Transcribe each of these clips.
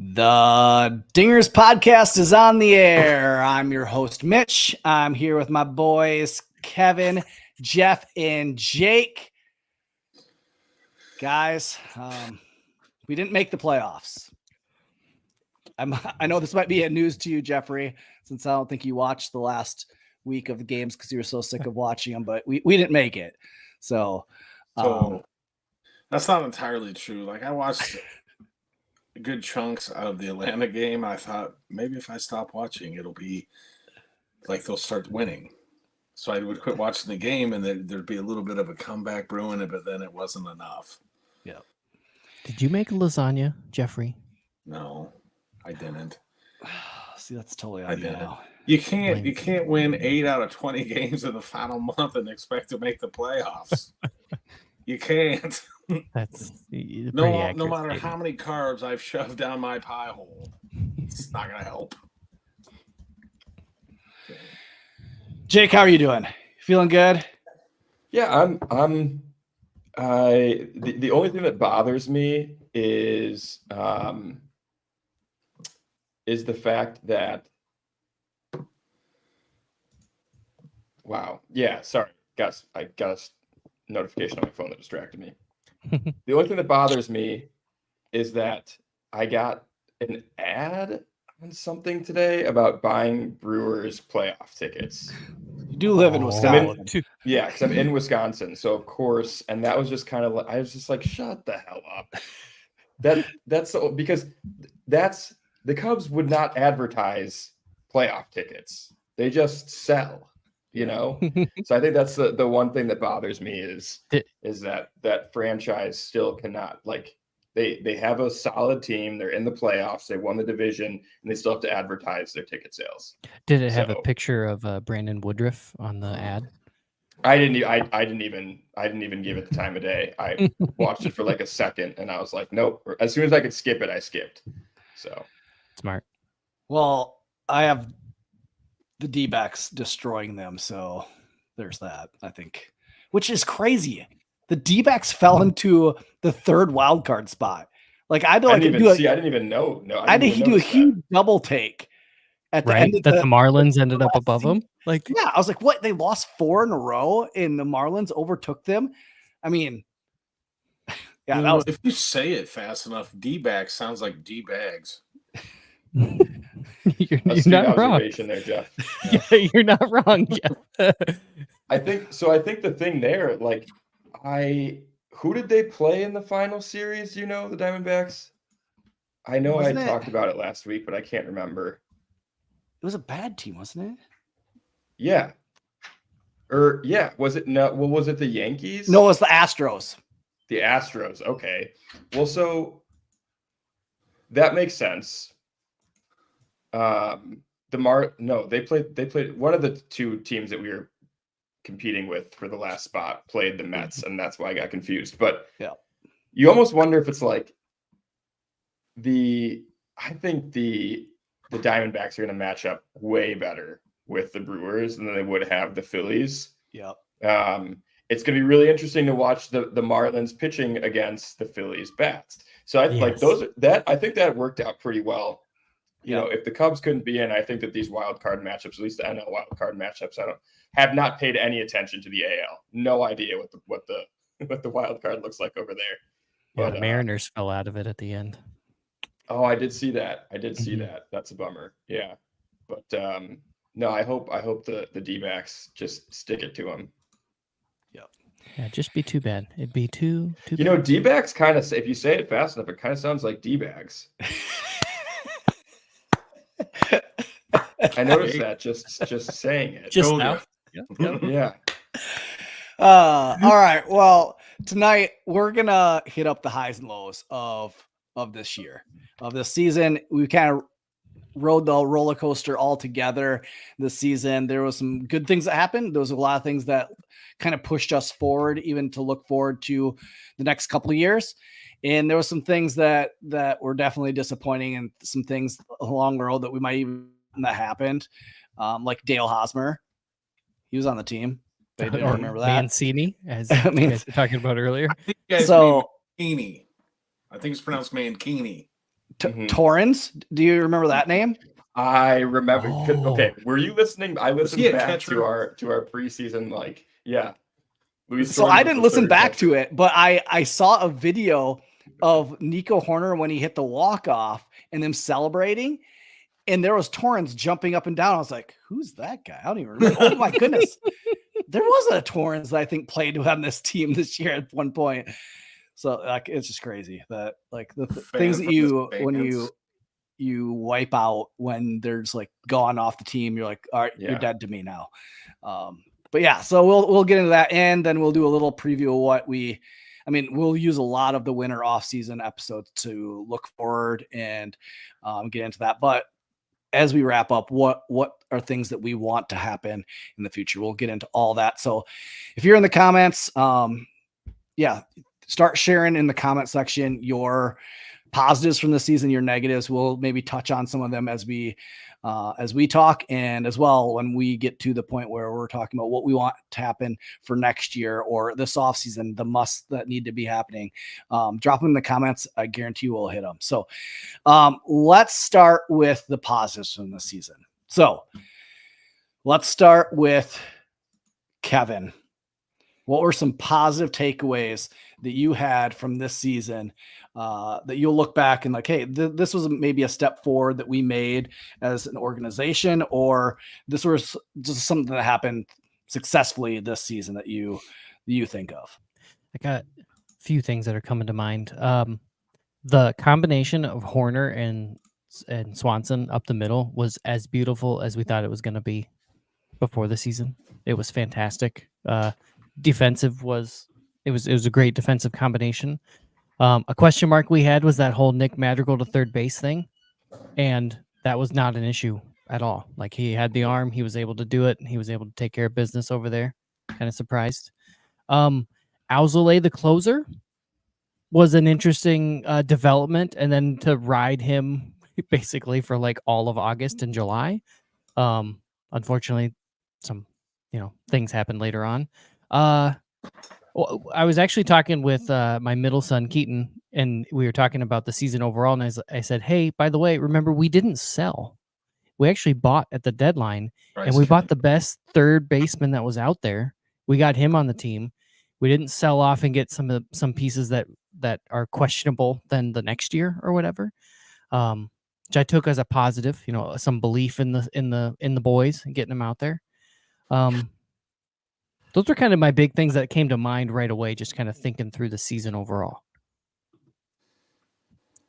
The Dingers podcast is on the air. I'm your host, Mitch. I'm here with my boys, Kevin, Jeff, and Jake. Guys, we didn't make the playoffs. I know this might be a news to you, Jeffrey, since I don't think you watched the last week of the games because you were so sick of watching them, but we didn't make it. So that's not entirely true. Like, I watched good chunks of the Atlanta game. I thought maybe if I stop watching, it'll be like they'll start winning. So I would quit watching the game, and there'd be a little bit of a comeback brewing, but then it wasn't enough. Yeah. Did you make lasagna, Jeffrey? No, I didn't. See, that's totally on you now. You can't win 8 out of 20 games in the final month and expect to make the playoffs. You can't. That's no matter how many carbs I've shoved down my pie hole, it's not gonna help. Jake, how are you doing? Feeling good? Yeah, the only thing that bothers me is the fact that I got a notification on my phone that distracted me. The only thing that bothers me is that I got an ad on something today about buying Brewers playoff tickets. You do live in Wisconsin. Yeah, because I'm in Wisconsin. So of course, and that was just kind of, I was just like, shut the hell up. That's because the Cubs would not advertise playoff tickets. They just sell, you know? So I think that's the one thing that bothers me is that franchise still cannot, like, they have a solid team. They're in the playoffs. They won the division, and they still have to advertise their ticket sales. Did it have a picture of Brandon Woodruff on the ad? I didn't even give it the time of day. I watched it for like a second, and I was like, nope. As soon as I could skip it, I skipped. So smart. Well, I have the D-backs destroying them, so there's that, I think, which is crazy. The D-backs fell into the third wild card spot. Like, I didn't even know. No, I had to do a huge double take at the end of the Marlins ended up above them. Like, yeah, I was like, what? They lost 4 in a row, and the Marlins overtook them. I mean, yeah, if you say it fast enough, D-back sounds like D-bags. You're not wrong there, Jeff. Yeah, you're not wrong, Jeff. I think the thing there, like, who did they play in the final series? You know, the Diamondbacks. I know I talked about it last week, but I can't remember. It was a bad team, wasn't it? Yeah. Was it no? Well, was it the Yankees? No, it was the Astros. The Astros. Okay. Well, so that makes sense. They played one of the two teams that we were competing with for the last spot played the Mets, and that's why I got confused. But yeah, you almost wonder if it's like I think the Diamondbacks are going to match up way better with the Brewers than they would have the Phillies. Yeah. It's going to be really interesting to watch the Marlins pitching against the Phillies bats. So I think that worked out pretty well. You know, if the Cubs couldn't be in, I think that these wild card matchups, at least the NL wild card matchups, have not paid any attention to the AL. No idea what the wild card looks like over there. Yeah, But, the Mariners fell out of it at the end. Oh, I did see that. That. That's a bummer. Yeah, but no, I hope the D-backs just stick it to them. Yeah, just be too bad. It'd be too You bad. know, D-backs kind of, if you say it fast enough, it kind of sounds like D-bags. I noticed that just saying it. Just now. Yeah. All right. Well, tonight we're gonna hit up the highs and lows of this year, of this season. We kind of rode the roller coaster all together this season. There was some good things that happened. There was a lot of things that kind of pushed us forward, even to look forward to the next couple of years. And there were some things that were definitely disappointing, and some things along the road that we might even that happened. Like Dale Hosmer. He was on the team. They didn't remember that. Mancini, as you guys were talking about earlier. I think you guys mean Mancini. I think it's pronounced Mancini. Torrens. Do you remember that name? I remember. Oh. Okay, were you listening? I listened he a back catcher? to our preseason, like, yeah. Luis So Torrens I was didn't the listen third back catcher. to it, but I saw a video of Nico Horner when he hit the walk-off and them celebrating, and there was Torrens jumping up and down. I was like, who's that guy? I don't even remember. Oh my goodness. There was a Torrens that I think played on this team this year at one point. So like it's just crazy that like the things that from you the when stands. you wipe out when there's like gone off the team, you're like, all right, you're Yeah. dead to me now. But yeah, so we'll get into that, and then we'll do a little preview of what we'll use a lot of the winter off-season episodes to look forward and get into that. But as we wrap up, what are things that we want to happen in the future? We'll get into all that. So if you're in the comments, start sharing in the comment section your positives from the season, your negatives. We'll maybe touch on some of them as we talk, and as well when we get to the point where we're talking about what we want to happen for next year or this offseason, the musts that need to be happening. Drop them in the comments. I guarantee we'll hit them. So let's start with the positives from the season. So let's start with Kevin. What were some positive takeaways that you had from this season that you'll look back and like, hey, this was maybe a step forward that we made as an organization, or this was just something that happened successfully this season that you think of? I got a few things that are coming to mind. The combination of Horner and Swanson up the middle was as beautiful as we thought it was going to be before the season. It was fantastic. Defensive was a great defensive combination. A question mark we had was that whole Nick Madrigal to third base thing, and that was not an issue at all. Like, he had the arm, he was able to do it, and he was able to take care of business over there. Kind of surprised. Alzolay, the closer, was an interesting development, and then to ride him basically for like all of August and July. Unfortunately, some things happened later on. I was actually talking with my middle son Keaton, and we were talking about the season overall. And I said, "Hey, by the way, remember we didn't sell. We actually bought at the deadline, and we bought the best third baseman that was out there. We got him on the team. We didn't sell off and get some pieces that are questionable then the next year or whatever." Which I took as a positive, some belief in the boys and getting them out there. Those are kind of my big things that came to mind right away, just kind of thinking through the season overall.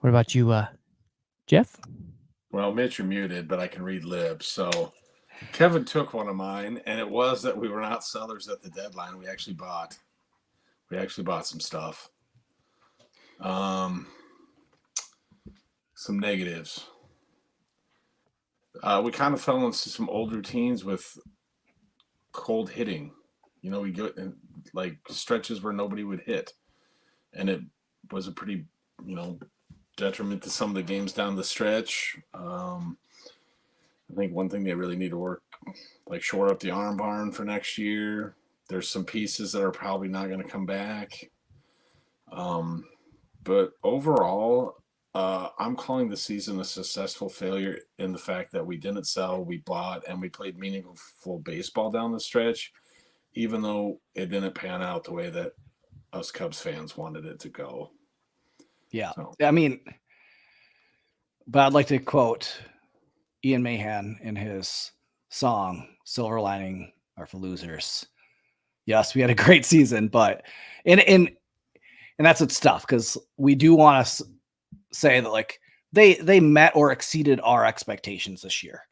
What about you, Jeff? Well, Mitch, you're muted, but I can read lips. So Kevin took one of mine, and it was that we were not sellers at the deadline. We actually bought some stuff. Some negatives. We kind of fell into some old routines with cold hitting. We go in like stretches where nobody would hit, and it was a pretty, detriment to some of the games down the stretch. I think one thing they really need to work, like shore up the arm barn for next year. There's some pieces that are probably not going to come back. But overall, I'm calling the season a successful failure in the fact that we didn't sell, we bought, and we played meaningful baseball down the stretch, even though it didn't pan out the way that us Cubs fans wanted it to go. Yeah. So. But I'd like to quote Ian Mahan in his song, Silver Lining Are for Losers. Yes, we had a great season, but and that's what's tough, because we do want to say that like they met or exceeded our expectations this year,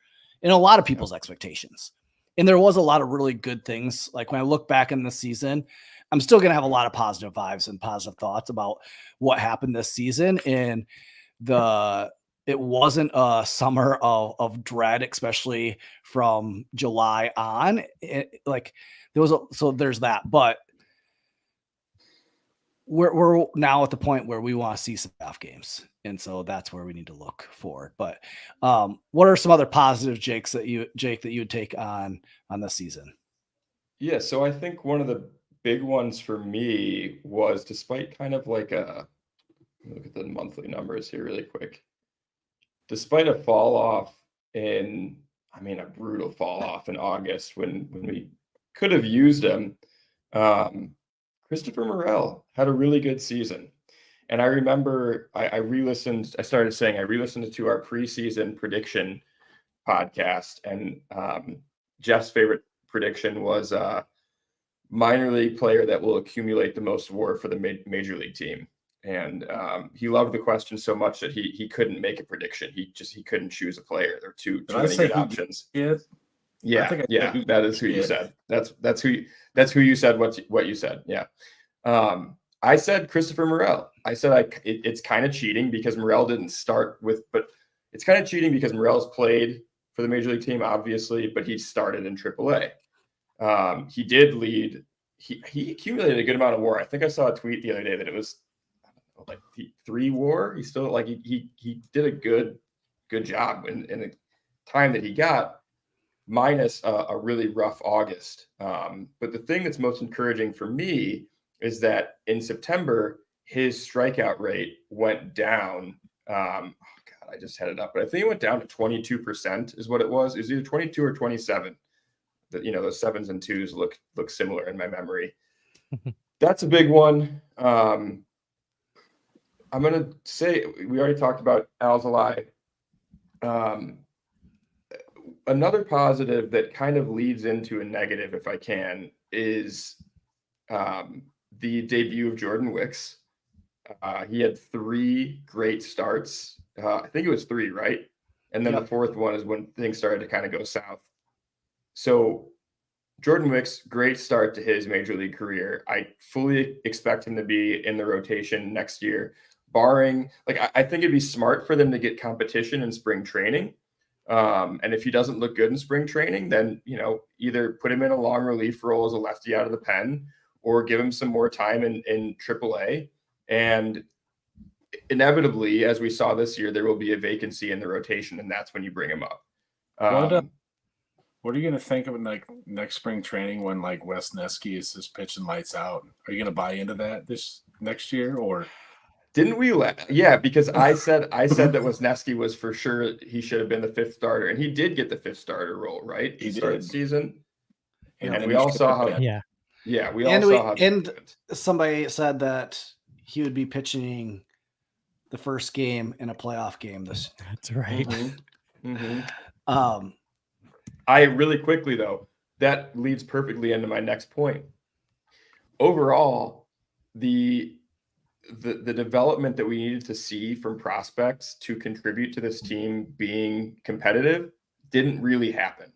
and a lot of people's expectations. And there was a lot of really good things. Like when I look back in the season, I'm still going to have a lot of positive vibes and positive thoughts about what happened this season. And it wasn't a summer of dread, especially from July on. There's that, but we're now at the point where we want to see some playoff games, and so that's where we need to look forward. But what are some other positives, Jake, that you would take on this season? Yeah, so I think one of the big ones for me was, despite kind of like look at the monthly numbers here really quick. despite a fall off a brutal fall off in August when we could have used him, Christopher Morel had a really good season. And I remember I re-listened to our preseason prediction podcast, and Jeff's favorite prediction was minor league player that will accumulate the most WAR for the major league team. And he loved the question so much that he couldn't make a prediction. He couldn't choose a player. There were too many good options. Yeah, that is who you said. That's who you said what you said. Yeah. I said Christopher Morel. I said it's kind of cheating because Morel didn't start with, but it's kind of cheating because Morel's played for the major league team, obviously, but he started in AAA. He did lead. He accumulated a good amount of WAR. I think I saw a tweet the other day that it was like 3 WAR. He still he did a good job in the time that he got, minus a really rough August. But the thing that's most encouraging for me is that in September, his strikeout rate went down. I just had it up, but I think it went down to 22% is what it was. It was either 22 or 27. Those 7s and 2s look similar in my memory. That's a big one. I'm going to say we already talked about Alzolay. Another positive that kind of leads into a negative, if I can, is the debut of Jordan Wicks. He had 3 great starts. I think it was 3, right? And then the 4th one is when things started to kind of go south. So Jordan Wicks, great start to his major league career. I fully expect him to be in the rotation next year, barring I think it'd be smart for them to get competition in spring training. And if he doesn't look good in spring training, then, either put him in a long relief role as a lefty out of the pen or give him some more time in AAA. And inevitably, as we saw this year, there will be a vacancy in the rotation, and that's when you bring him up. What are you going to think of next spring training when Wes Nesky is just pitching lights out? Are you going to buy into that this next year, or didn't we? Yeah, because I said that Wesneski was for sure he should have been the 5th starter, and he did get the 5th starter role, right? He started did. season, and we all saw how. Yeah, we all saw how. And somebody said that he would be pitching the first game in a playoff game. That's right. I really quickly though, that leads perfectly into my next point. Overall, the development that we needed to see from prospects to contribute to this team being competitive didn't really happen.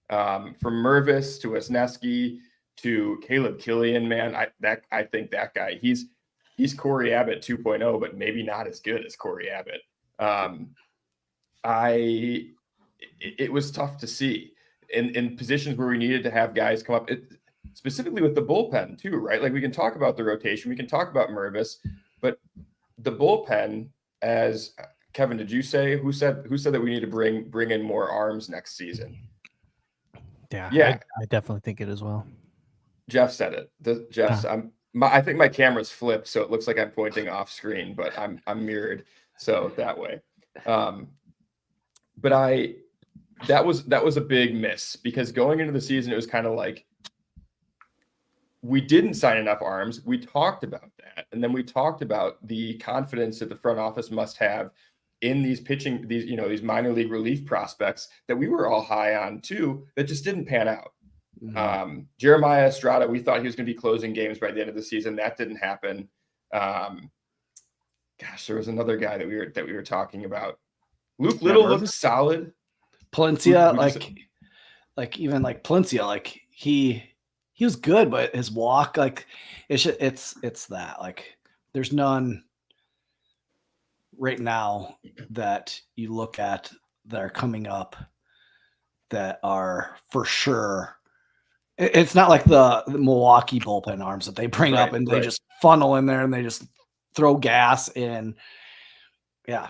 From Mervis to Wesneski to Caleb Killian, man, I think that guy, he's Corey Abbott 2.0, but maybe not as good as Corey Abbott. It was tough to see in positions where we needed to have guys come up, specifically with the bullpen too, right? We can talk about the rotation, we can talk about Mervis, but the bullpen, as Kevin, did you say, who said that we need to bring in more arms next season? Yeah. I definitely think it as well. Jeff said it. I think my camera's flipped, so it looks like I'm pointing off screen, but I'm mirrored, so that way. But that was a big miss, because going into the season, it was kind of we didn't sign enough arms. We talked about that, and then we talked about the confidence that the front office must have in these minor league relief prospects that we were all high on too, that just didn't pan out. Mm-hmm. Jeremiah Estrada, we thought he was going to be closing games by the end of the season. That didn't happen. There was another guy that we were talking about. Luke Little looked solid. Palencia, even Palencia, he was good, but his walk, it's that there's none right now that you look at that are coming up that are for sure. It's not like the Milwaukee bullpen arms that they bring up and they just funnel in there and they just throw gas in. Yeah,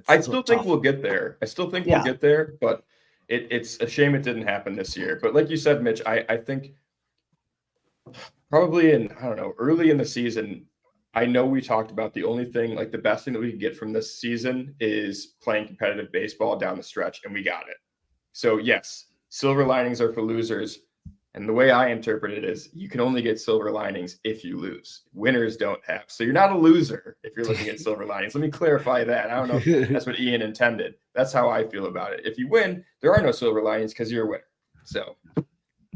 I still think we'll get there. We'll get there, but it's a shame it didn't happen this year. But like you said, Mitch, I think probably early in the season, I know we talked about the only thing, like the best thing that we could get from this season is playing competitive baseball down the stretch, and we got it. So yes, silver linings are for losers. And the way I interpret it is you can only get silver linings if you lose. Winners don't have. So you're not a loser if you're looking at silver linings. Let me clarify that. I don't know if that's what Ian intended. That's how I feel about it. If you win, there are no silver linings because you're a winner. So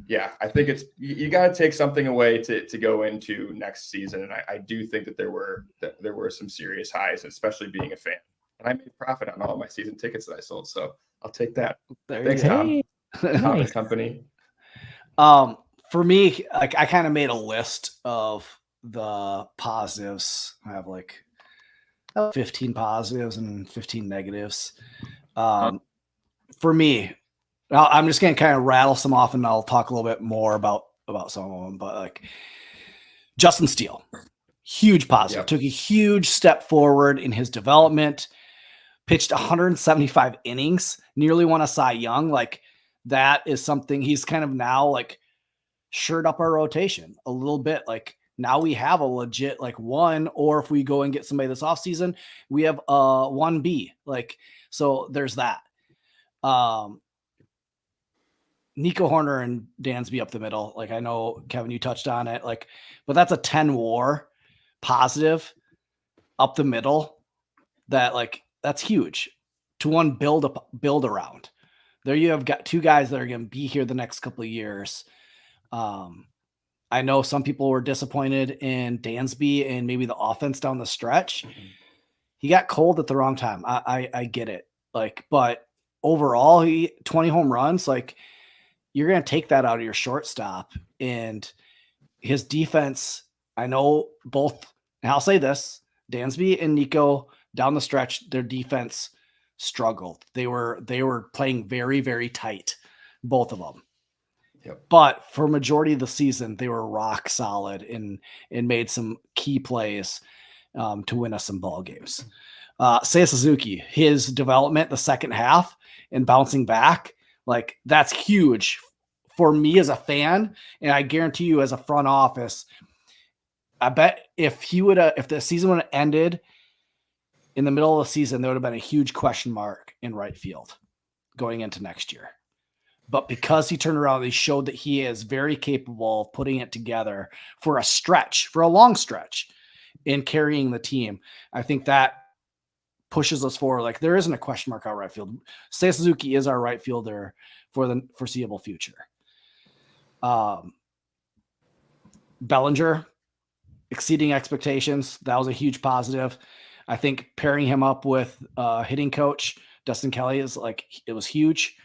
yeah, I think it's you got to take something away to go into next season. And I do think that there were some serious highs, especially being a fan. And I made profit on all my season tickets that I sold. So I'll take that. Thanks, Tom. Tom and company. For me, like I kind of made a list of the positives. I have like 15 positives and 15 negatives. For me, I'm just going to kind of rattle some off and I'll talk a little bit more about some of them, but like Justin Steele, huge positive, Yep. took a huge step forward in his development, pitched 175 innings, nearly won a Cy Young. Like that is something he's kind of now like shirt up our rotation a little bit. Like now we have a legit like one, or if we go and get somebody this offseason, we have 1B. Like, so there's that. Nico Horner and Dansby up the middle. Like I know Kevin, you touched on it, like, but that's a 10 WAR positive up the middle. That like, that's huge to one build around. There you have got two guys that are going to be here the next couple of years. I know some people were disappointed in Dansby and maybe the offense down the stretch. He got cold at the wrong time. I get it. Like, but overall, he 20 home runs. Like, you're going to take that out of your shortstop, and his defense. I know both. And I'll say this: Dansby and Nico down the stretch, their defense struggled. They were playing very, very tight, both of them. Yep. But for majority of the season, they were rock solid and made some key plays to win us some ball games. Seiya Suzuki, his development, the second half and bouncing back, like that's huge for me as a fan. And I guarantee you as a front office, I bet if the season would have ended in the middle of the season, there would have been a huge question mark in right field going into next year. But because he turned around, he showed that he is very capable of putting it together for a long stretch in carrying the team. I think that pushes us forward. Like there isn't a question mark out right field. Seiya Suzuki is our right fielder for the foreseeable future. Bellinger exceeding expectations. That was a huge positive. I think pairing him up with hitting coach Dustin Kelly is like, it was huge.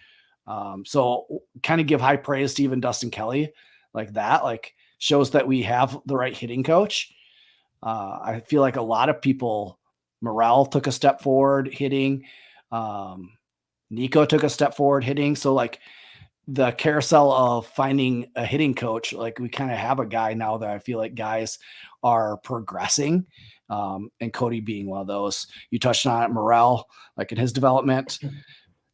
So kind of give high praise to even Dustin Kelly like that, like shows that we have the right hitting coach. I feel like a lot of people, Morel took a step forward hitting. Nico took a step forward hitting. So like the carousel of finding a hitting coach, like we kind of have a guy now that I feel like guys are progressing. And Cody being one of those. You touched on it, Morel, like in his development.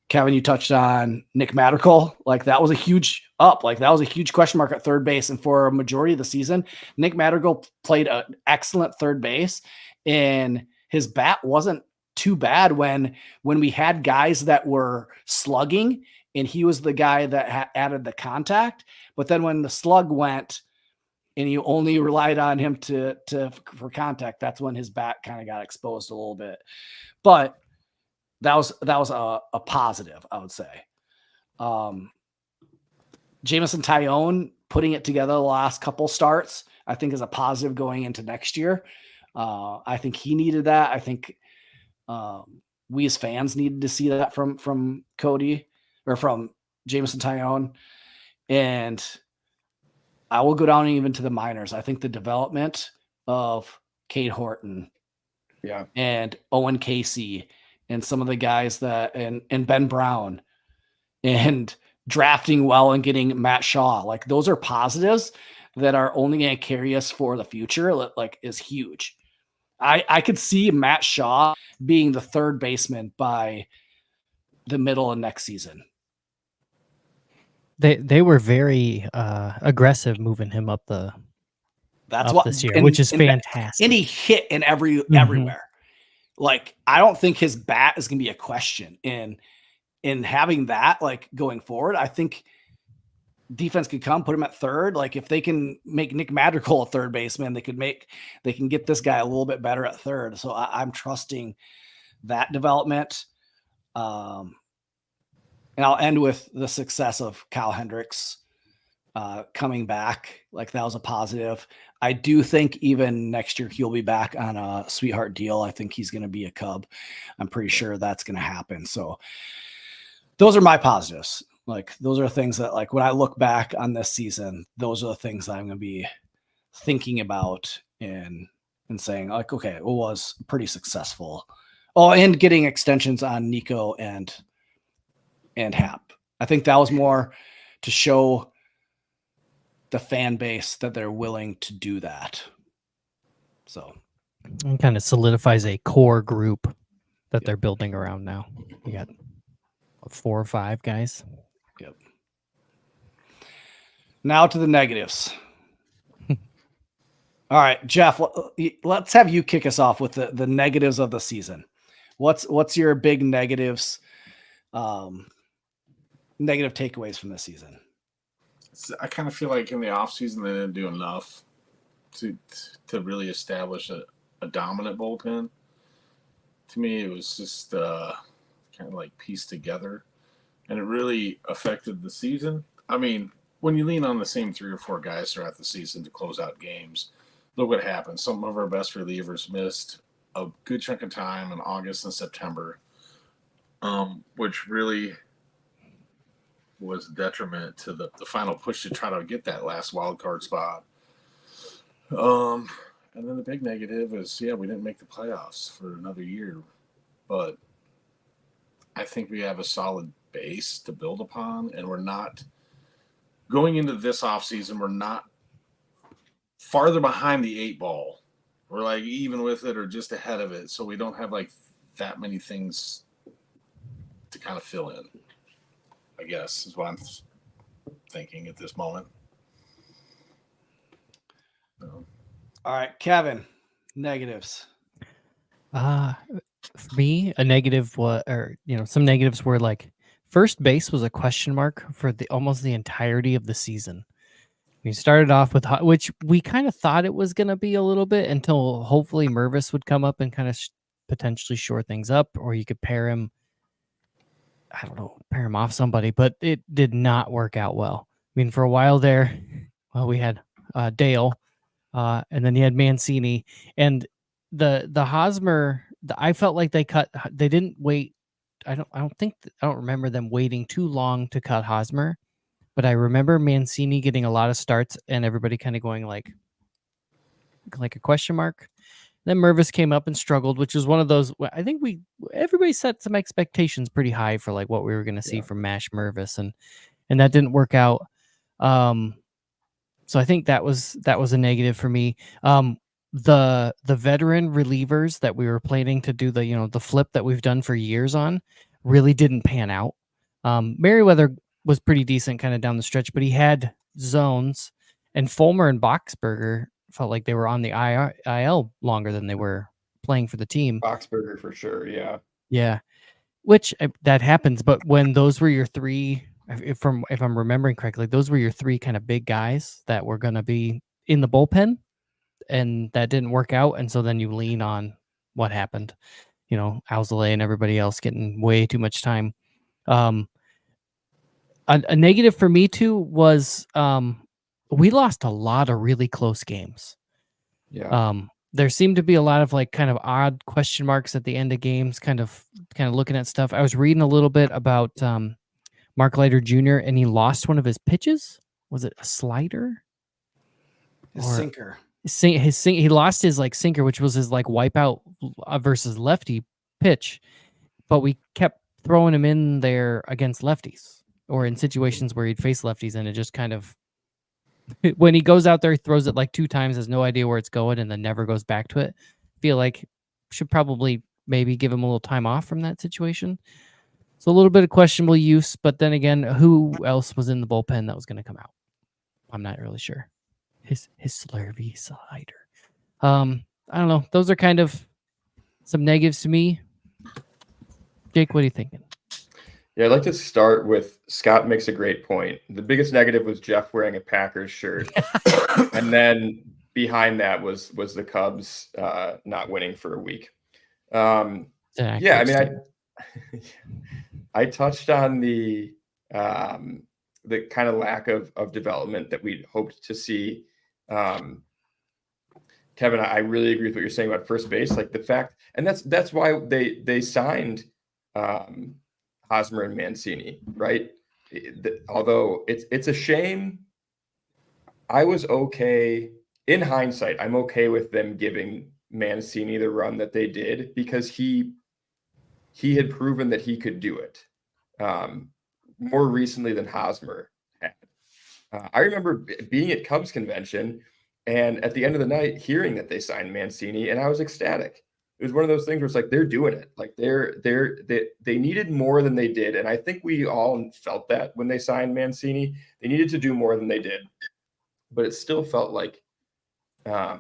Kevin, you touched on Nick Madrigal. Like that was a huge up. Like that was a huge question mark at third base. And for a majority of the season, Nick Madrigal played an excellent third base, and his bat wasn't too bad when we had guys that were slugging, and he was the guy that added the contact. But then when the slug went and you only relied on him for contact, that's when his bat kind of got exposed a little bit. But that was a positive, I would say. Jameson Tyone putting it together the last couple starts, I think is a positive going into next year. I think he needed that. I think we as fans needed to see that from Cody or from Jameson Tyone. And I will go down even to the minors. I think the development of Cade Horton and Owen Casey and some of the guys that and Ben Brown and drafting well and getting Matt Shaw, like those are positives that are only going to carry us for the future. Like is huge. I could see Matt Shaw being the third baseman by the middle of next season. They were very aggressive moving him up the That's up what this year, and- which is and that- fantastic. And he hit in everywhere. Like, I don't think his bat is going to be a question in having that, like, going forward. I think defense could come, put him at third. Like, if they can make Nick Madrigal a third baseman, they can get this guy a little bit better at third. So I'm trusting that development. And I'll end with the success of Kyle Hendricks coming back. Like, that was a positive. I do think even next year he'll be back on a sweetheart deal. I think he's going to be a Cub. I'm pretty sure that's going to happen. So those are my positives. Like, those are things that, like, when I look back on this season, those are the things that I'm going to be thinking about and saying, like, okay, it was pretty successful. Oh, and getting extensions on Nico and Hap. I think that was more to show the fan base that they're willing to do that. So it kind of solidifies a core group that they're building around now. You got 4 or 5 guys. Yep. Now to the negatives. All right, Jeff, let's have you kick us off with the negatives of the season. What's your big negatives, negative takeaways from this season? I kind of feel like in the offseason they didn't do enough to really establish a dominant bullpen. To me, it was just kind of like pieced together, and it really affected the season. I mean, when you lean on the same 3 or 4 guys throughout the season to close out games, look what happened. Some of our best relievers missed a good chunk of time in August and September, which really was detriment to the final push to try to get that last wild card spot. And then the big negative is, we didn't make the playoffs for another year, but I think we have a solid base to build upon, and we're not going into this offseason. We're not farther behind the 8 ball. We're like even with it or just ahead of it. So we don't have like that many things to kind of fill in, I guess, is what I'm thinking at this moment. All right, Kevin, negatives. For me, a negative was, or some negatives were like first base was a question mark for almost the entirety of the season. We started off with which we kind of thought it was going to be a little bit until hopefully Mervis would come up and kind of potentially shore things up, or you could pair him. I don't know, pair him off somebody, but it did not work out well. I mean, for a while there, well, we had Dale, and then you had Mancini, and the Hosmer. I felt like they didn't wait. I don't remember them waiting too long to cut Hosmer, but I remember Mancini getting a lot of starts and everybody kind of going like a question mark. Then Mervis came up and struggled, which was one of those. I think everybody set some expectations pretty high for like what we were going to see from Mash Mervis, and that didn't work out. So I think that was a negative for me. The veteran relievers that we were planning to do the flip that we've done for years on really didn't pan out. Merriweather was pretty decent kind of down the stretch, but he had zones, and Fulmer and Boxberger felt like they were on the IL longer than they were playing for the team. Boxberger for sure, yeah. Yeah, which that happens, but when those were your 3, if I'm remembering correctly, those were your 3 kind of big guys that were going to be in the bullpen, and that didn't work out, and so then you lean on what happened, Alzolay and everybody else getting way too much time. A negative for me too was we lost a lot of really close games. Yeah. There seemed to be a lot of like kind of odd question marks at the end of games, kind of looking at stuff. I was reading a little bit about Mark Leiter Jr. and he lost one of his pitches. Was it a slider? His sinker. He lost his like sinker, which was his like wipeout versus lefty pitch, but we kept throwing him in there against lefties or in situations where he'd face lefties, and it just kind of, when he goes out there, he throws it like 2 times, has no idea where it's going, and then never goes back to it. Feel like should probably maybe give him a little time off from that situation. So a little bit of questionable use, but then again, who else was in the bullpen that was going to come out? I'm not really sure. his slurvy cider. I don't know. Those are kind of some negatives to me. Jake, what are you thinking? Yeah, I'd like to start with Scott makes a great point. The biggest negative was Jeff wearing a Packers shirt. And then behind that was the Cubs not winning for a week. Yeah, I mean, I touched on the kind of lack of development that we'd hoped to see. Kevin, I really agree with what you're saying about first base. Like the fact, and that's why they signed Hosmer and Mancini, right? Although it's a shame. I was okay in hindsight. I'm okay with them giving Mancini the run that they did because he had proven that he could do it more recently than Hosmer had. I remember being at Cubs convention and at the end of the night hearing that they signed Mancini, and I was ecstatic. It was one of those things where it's like they're doing it. Like they needed more than they did, and I think we all felt that when they signed Mancini. They needed to do more than they did, but it still felt like a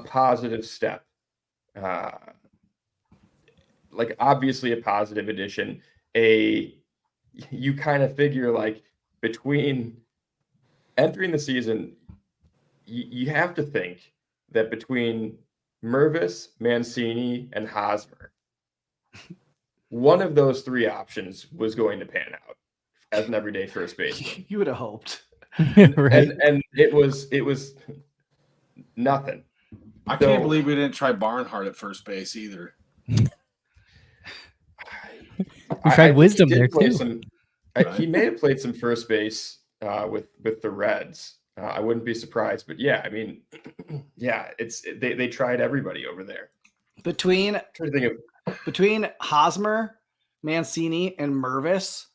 positive step. Like obviously a positive addition. You kind of figure like between entering the season, you have to think that between Mervis, Mancini, and Hosmer, one of those three options was going to pan out as an everyday first baseman. You would have hoped. Right. And it was nothing. I can't believe we didn't try Barnhart at first base either. We tried Wisdom there too. He may have played some first base with the Reds. I wouldn't be surprised, but yeah, I mean, yeah, they tried everybody over there. Between Hosmer, Mancini, and Mervis,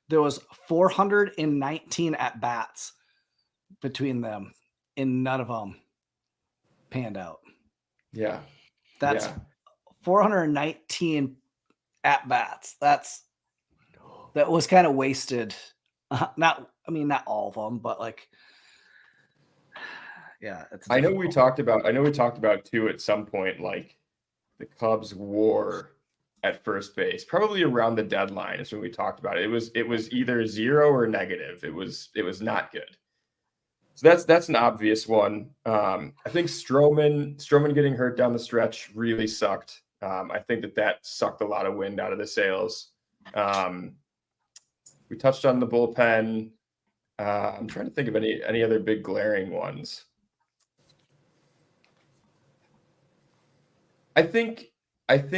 there was 419 at bats between them, and none of them panned out. Yeah, that's 419 at bats. That was kind of wasted. Not all of them, but like, yeah. I know we talked about too at some point, like the Cubs war at first base, probably around the deadline is when we talked about it. It was either zero or negative. It was not good. So that's an obvious one. I think Stroman getting hurt down the stretch really sucked. I think that sucked a lot of wind out of the sails. We touched on the bullpen. I'm trying to think of any other big glaring ones. I think I'm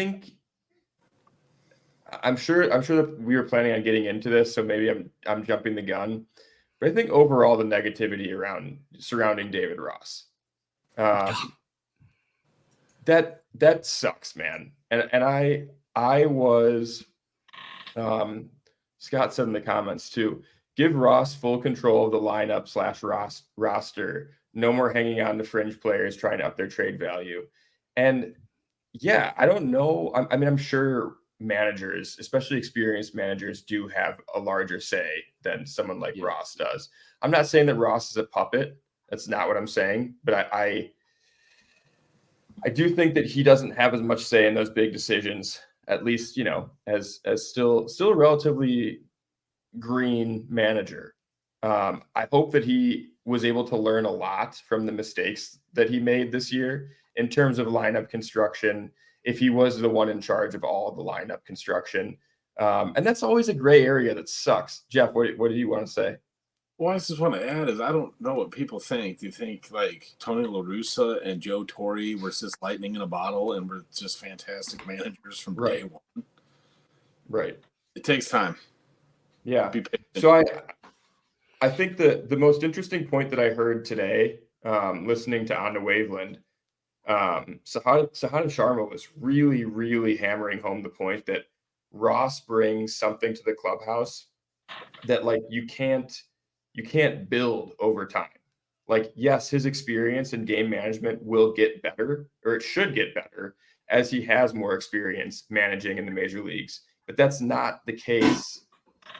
sure that we were planning on getting into this, so maybe I'm jumping the gun. But I think overall the negativity surrounding David Ross, that sucks, man. And I was, Scott said in the comments too, give Ross full control of the lineup / roster. No more hanging on to fringe players trying to up their trade value. And yeah, I don't know. I mean, I'm sure managers, especially experienced managers, do have a larger say than someone like Ross does. I'm not saying that Ross is a puppet. That's not what I'm saying. But I do think that he doesn't have as much say in those big decisions, at least, as still a relatively green manager. I hope that he was able to learn a lot from the mistakes that he made this year in terms of lineup construction, if he was the one in charge of all of the lineup construction. And that's always a gray area that sucks. Jeff, what do you want to say? Well, I just want to add is I don't know what people think. Do you think like Tony La Russa and Joe Torre were just lightning in a bottle and were just fantastic managers from day one? Right. It takes time. Yeah. So I think the most interesting point that I heard today, listening to On the Waveland, Sahada Sharma was really, really hammering home the point that Ross brings something to the clubhouse that like you can't build over time. Like, yes, his experience in game management will get better, or it should get better as he has more experience managing in the major leagues. But that's not the case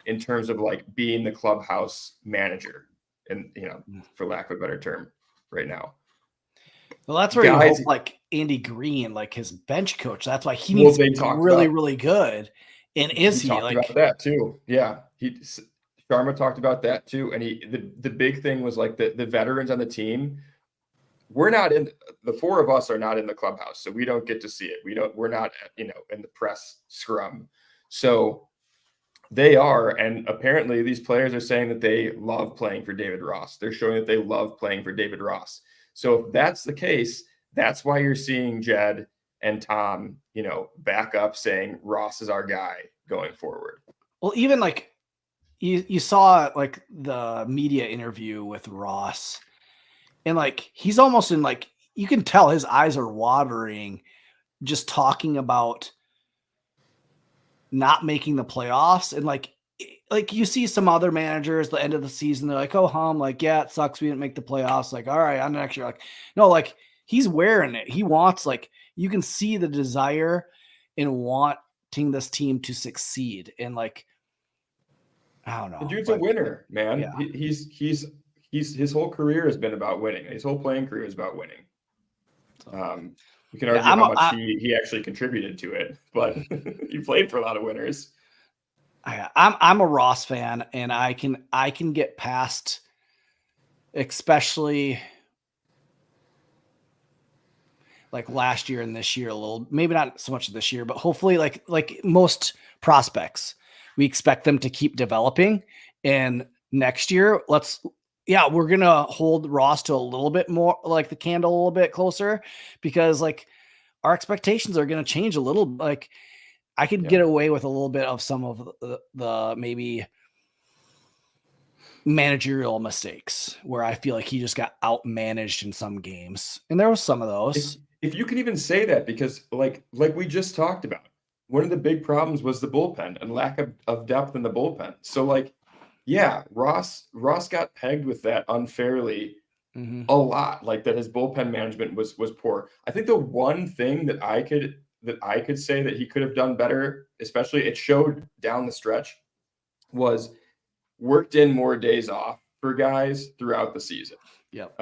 in terms of like being the clubhouse manager. and for lack of a better term, right now. Well, that's where you Guys- hope, like Andy Green, like his bench coach. That's why he Well, needs to they be talked really, about- really good. And is he talked like about that too? Yeah, Sharma talked about that too, and the big thing was like the veterans on the team. We're not in the four of us are not in the clubhouse, so we don't get to see it. We're not in the press scrum, so they are, and apparently these players are saying that they love playing for David Ross. They're showing that they love playing for David Ross. So if that's the case, that's why you're seeing Jed and Tom, back up saying Ross is our guy going forward. well, even like you saw like the media interview with Ross, and like he's almost in like you can tell his eyes are watering just talking about not making the playoffs. And like you see some other managers the end of the season, they're like, oh like, yeah, it sucks we didn't make the playoffs. Like, all right, on the next year. Like, no, like he's wearing it. He wants, like, you can see the desire in wanting this team to succeed. And like, I don't know. The dude's a winner, man. Yeah. He's his whole career has been about winning. His whole playing career is about winning. We can argue how much he actually contributed to it, but he played for a lot of winners. I'm a Ross fan, and I can get past, especially like last year and this year a little, maybe not so much this year, but hopefully like most prospects, we expect them to keep developing. And next year, we're going to hold Ross to a little bit more, like the candle a little bit closer, because like our expectations are going to change a little. Like I could get away with a little bit of some of the maybe managerial mistakes where I feel like he just got outmanaged in some games. And there was some of those. If you can even say that, because like we just talked about, one of the big problems was the bullpen and lack of depth in the bullpen. So like, yeah, Ross got pegged with that unfairly a lot, like that his bullpen management was poor. I think the one thing that I could say that he could have done better, especially it showed down the stretch, was worked in more days off for guys throughout the season. Yep.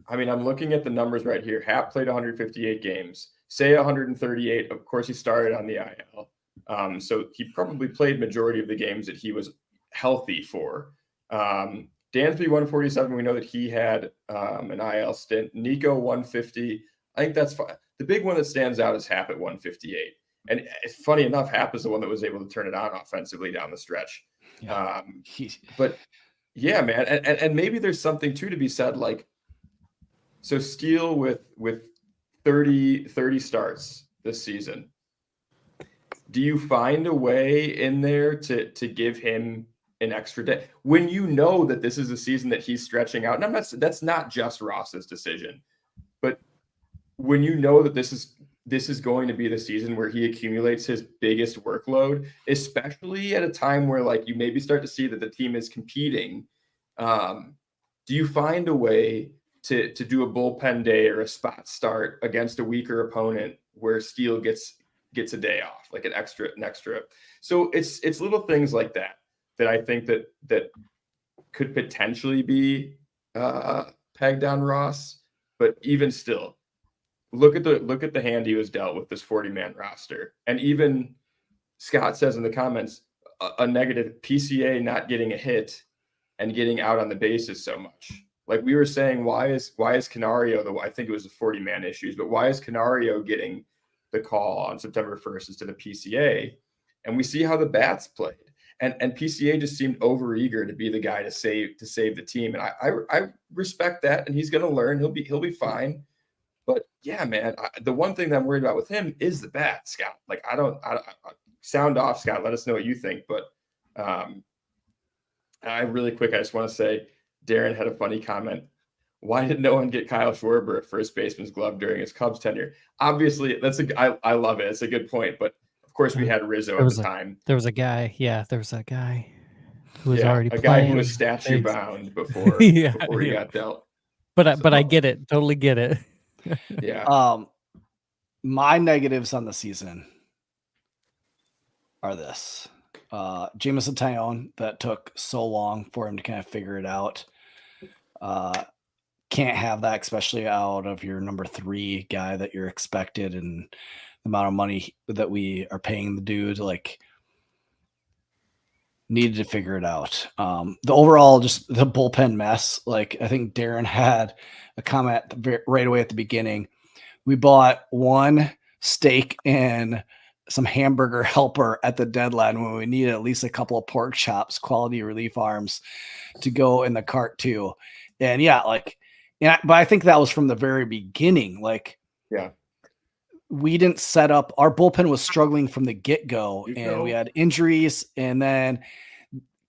I mean, I'm looking at the numbers right here. Happ played 158 games, Say 138. Of course, he started on the IL. So he probably played majority of the games that he was healthy for. Dansby 147. We know that he had an IL stint. Nico 150. I think that's fine. The big one that stands out is Happ at 158. And funny enough, Happ is the one that was able to turn it on offensively down the stretch. Yeah. But yeah, man. And maybe there's something too to be said. Like, so Steele with 30 starts this season. Do you find a way in there to give him an extra day when you know that this is a season that he's stretching out? And that's not just Ross's decision, but when you know that this is going to be the season where he accumulates his biggest workload, especially at a time where like you maybe start to see that the team is competing. Do you find a way to do a bullpen day or a spot start against a weaker opponent where Steele gets a day off, like an extra? So it's little things like that I think that could potentially be pegged on Ross. But even still, look at the hand he was dealt with this 40-man roster. And even Scott says in the comments a negative PCA not getting a hit and getting out on the bases so much. Like we were saying, why is Canario, I think it was the 40-man issues, but why is Canario getting the call on September 1st instead of PCA? And we see how the bats played. And PCA just seemed overeager to be the guy to save the team. And I respect that, and he's going to learn. He'll be fine. But yeah, man, the one thing that I'm worried about with him is the bat, Scott. Like I don't sound off, Scott. Let us know what you think. But I just want to say, Darren had a funny comment. Why did no one get Kyle Schwarber at first baseman's glove during his Cubs tenure? Obviously, I love it. It's a good point. But of course, we had Rizzo at the time. There was a guy. Yeah, there was a guy who was already a playing. Guy who was statue bound before he got dealt. But I get it. Totally get it. Yeah. My negatives on the season are this. Jameson Tyone, that took so long for him to kind of figure it out. Can't have that, especially out of your number 3 guy that you're expected, and the amount of money that we are paying the dude, like, needed to figure it out. The overall, just the bullpen mess. Like, I think Darren had a comment right away at the beginning. We bought one steak and some hamburger helper at the deadline when we needed at least a couple of pork chops, quality relief arms, to go in the cart too. And yeah, like, but I think that was from the very beginning. Like, Yeah. we didn't set up, our bullpen was struggling from the get-go, and we had injuries, and then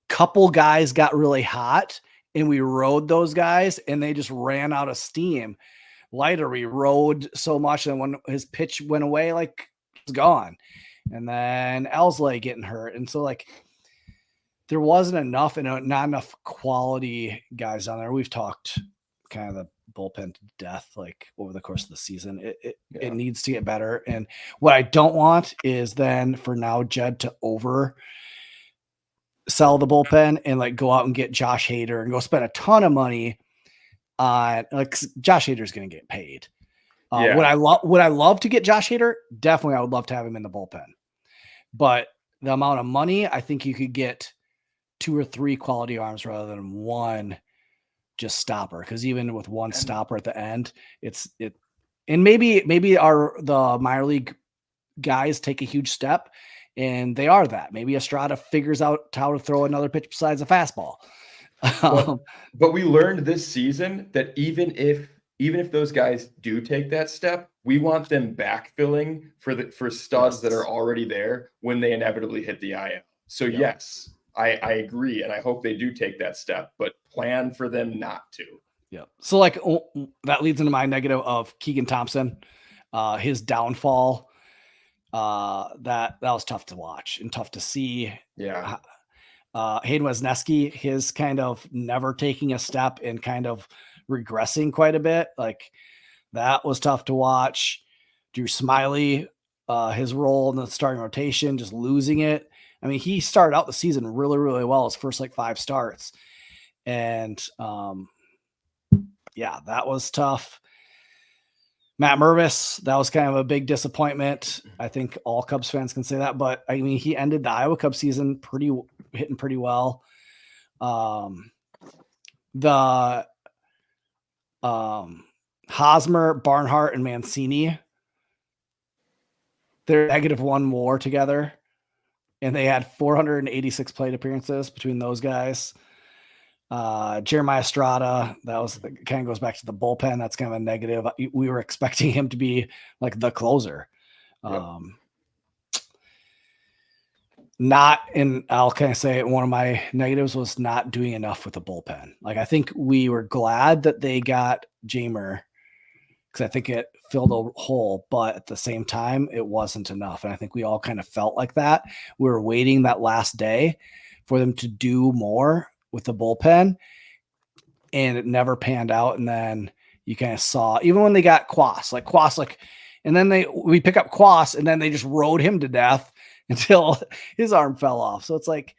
couple guys got really hot, and we rode those guys, and they just ran out of steam. Leiter, we rode so much, and when his pitch went away, like, it's gone. And then Elsley getting hurt, and so, like, there wasn't enough, and not enough quality guys on there. We've talked kind of the bullpen to death, like, over the course of the season. It needs to get better. And what I don't want is then for now Jed to sell the bullpen and, like, go out and get Josh Hader and go spend a ton of money on, like, Josh Hader's going to get paid. Would I love to get Josh Hader? Definitely, I would love to have him in the bullpen. But the amount of money, I think you could get 2 or 3 quality arms rather than one just stopper. Because even with one stopper at the end, and maybe the minor league guys take a huge step, and they are that. Maybe Estrada figures out how to throw another pitch besides a fastball. But we learned this season that even if those guys do take that step, we want them backfilling for studs that are already there when they inevitably hit the IL. So yes, I agree, and I hope they do take that step, but plan for them not to. Yeah. So, like, that leads into my negative of Keegan Thompson, his downfall. That was tough to watch and tough to see. Yeah. Hayden Wesneski, his kind of never taking a step and kind of regressing quite a bit. Like, that was tough to watch. Drew Smiley, his role in the starting rotation, just losing it. I mean, he started out the season really, really well, his first, like, 5 starts. And, that was tough. Matt Mervis, that was kind of a big disappointment. I think all Cubs fans can say that, but I mean, he ended the Iowa Cubs season hitting pretty well. The Hosmer, Barnhart, and Mancini, they're -1 WAR together, and they had 486 plate appearances between those guys. Jeremiah Estrada, that was kind of goes back to the bullpen. That's kind of a negative. We were expecting him to be like the closer. I'll kind of say one of my negatives was not doing enough with the bullpen. Like, I think we were glad that they got Jamer because I think it filled a hole, but at the same time, it wasn't enough. And I think we all kind of felt like that. We were waiting that last day for them to do more with the bullpen, and it never panned out. And then you kind of saw, even when they got Quas, and then we pick up Quas, and then they just rode him to death until his arm fell off. So it's like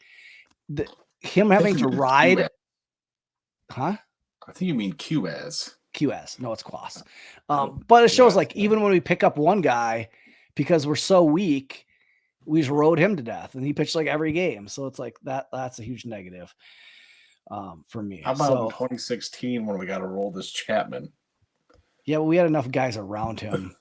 him having to ride. Huh? I think you mean QS. No, it's Quas. But it shows, like, even when we pick up one guy, because we're so weak, we just rode him to death, and he pitched like every game. So it's like that's a huge negative for me. How about in 2016 when we got to roll this Chapman? Yeah, well, we had enough guys around him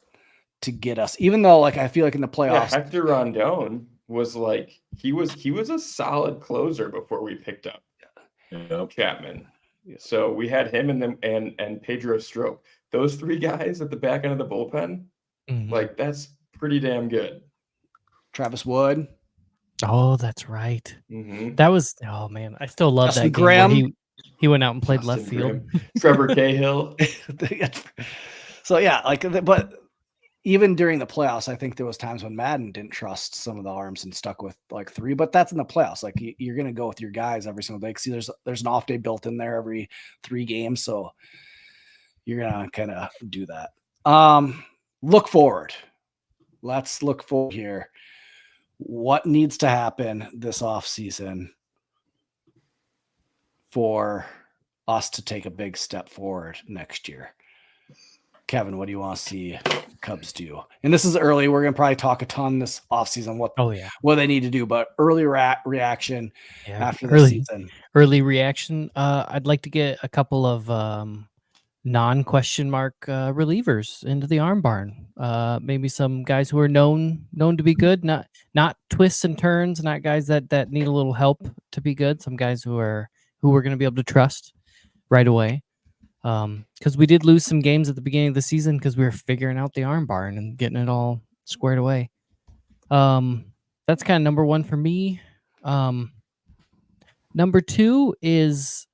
to get us, even though, like, I feel like in the playoffs, Hector Rondon was like, he was a solid closer before we picked up Chapman. Yeah. So we had him and Pedro Strop. Those 3 guys at the back end of the bullpen, like, that's pretty damn good. Travis Wood. Oh, that's right. That was, oh man, I still love Justin that game Graham. where he went out and played left field. Trevor Cahill. So yeah, like, but even during the playoffs, I think there was times when Madden didn't trust some of the arms and stuck with like 3, but that's in the playoffs. Like, you're going to go with your guys every single day. See, there's an off day built in there every 3 games. So you're going to kind of do that. Look forward. Let's look forward here. what needs to happen this offseason for us to take a big step forward next year? Kevin, what do you want to see Cubs do? And this is early. We're going to probably talk a ton this offseason what they need to do, but early reaction after the season. Early reaction. I'd like to get a couple of non-question mark relievers into the arm barn. Maybe some guys who are known to be good, not twists and turns, not guys that need a little help to be good. Some guys who we're going to be able to trust right away. Because we did lose some games at the beginning of the season because we were figuring out the arm barn and getting it all squared away. That's kind of number one for me. Number two is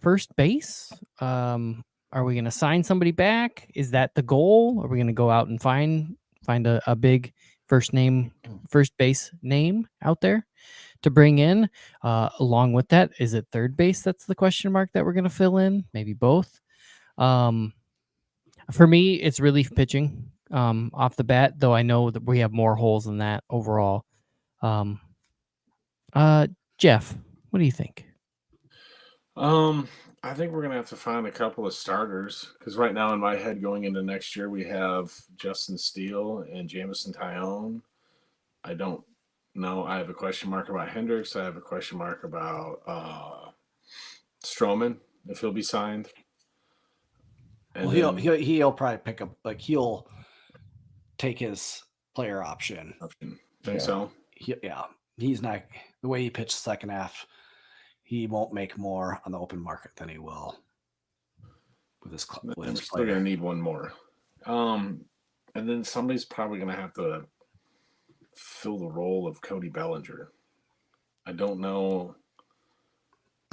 first base. Are we going to sign somebody back? Is that the goal? Are we going to go out and find a big first base name out there to bring in? Along with that, is it third base? That's the question mark that we're going to fill in. Maybe both. For me, it's relief pitching off the bat, though I know that we have more holes than that overall. Jeff, what do you think? I think we're gonna have to find a couple of starters because right now in my head going into next year we have Justin Steele and Jamison Tyone. I don't know. I have a question mark about Hendricks. I have a question mark about Stroman if he'll be signed. And he'll probably pick up, like, he'll take his player option. Think so? He's not, the way he pitched the second half, he won't make more on the open market than he will with his player. We're still going to need one more. And then somebody's probably going to have to fill the role of Cody Bellinger. I don't know.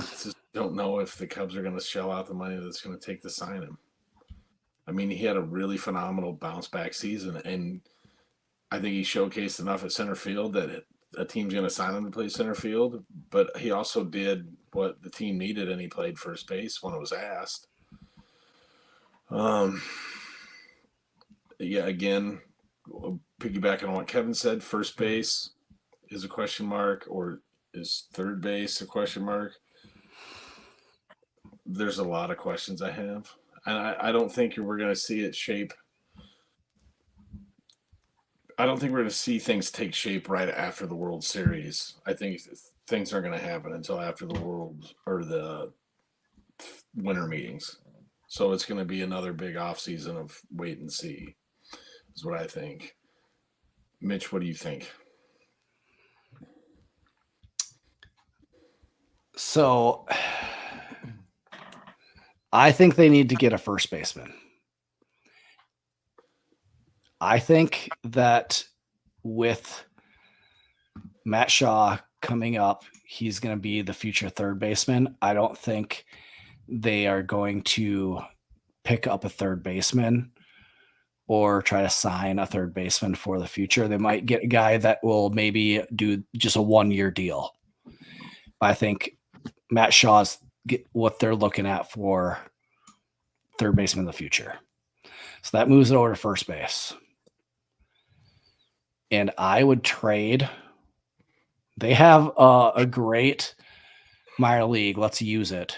Just don't know if the Cubs are going to shell out the money that's going to take to sign him. I mean, he had a really phenomenal bounce back season, and I think he showcased enough at center field that a team's going to sign him to play center field. But he also did what the team needed, and he played first base when it was asked. Again, piggybacking on what Kevin said, first base is a question mark, or is third base a question mark? There's a lot of questions I have. And I don't think we're going to see it shape. I don't think we're going to see things take shape right after the World Series. I think things aren't going to happen until after the World or the winter meetings. So it's going to be another big offseason of wait and see, is what I think. Mitch, what do you think? So I think they need to get a first baseman. I think that with Matt Shaw coming up, he's going to be the future third baseman. I don't think they are going to pick up a third baseman or try to sign a third baseman for the future. They might get a guy that will maybe do just a 1-year deal. I think Matt Shaw's get what they're looking at for third baseman in the future. So that moves it over to first base. And I would trade. They have a great minor league. Let's use it.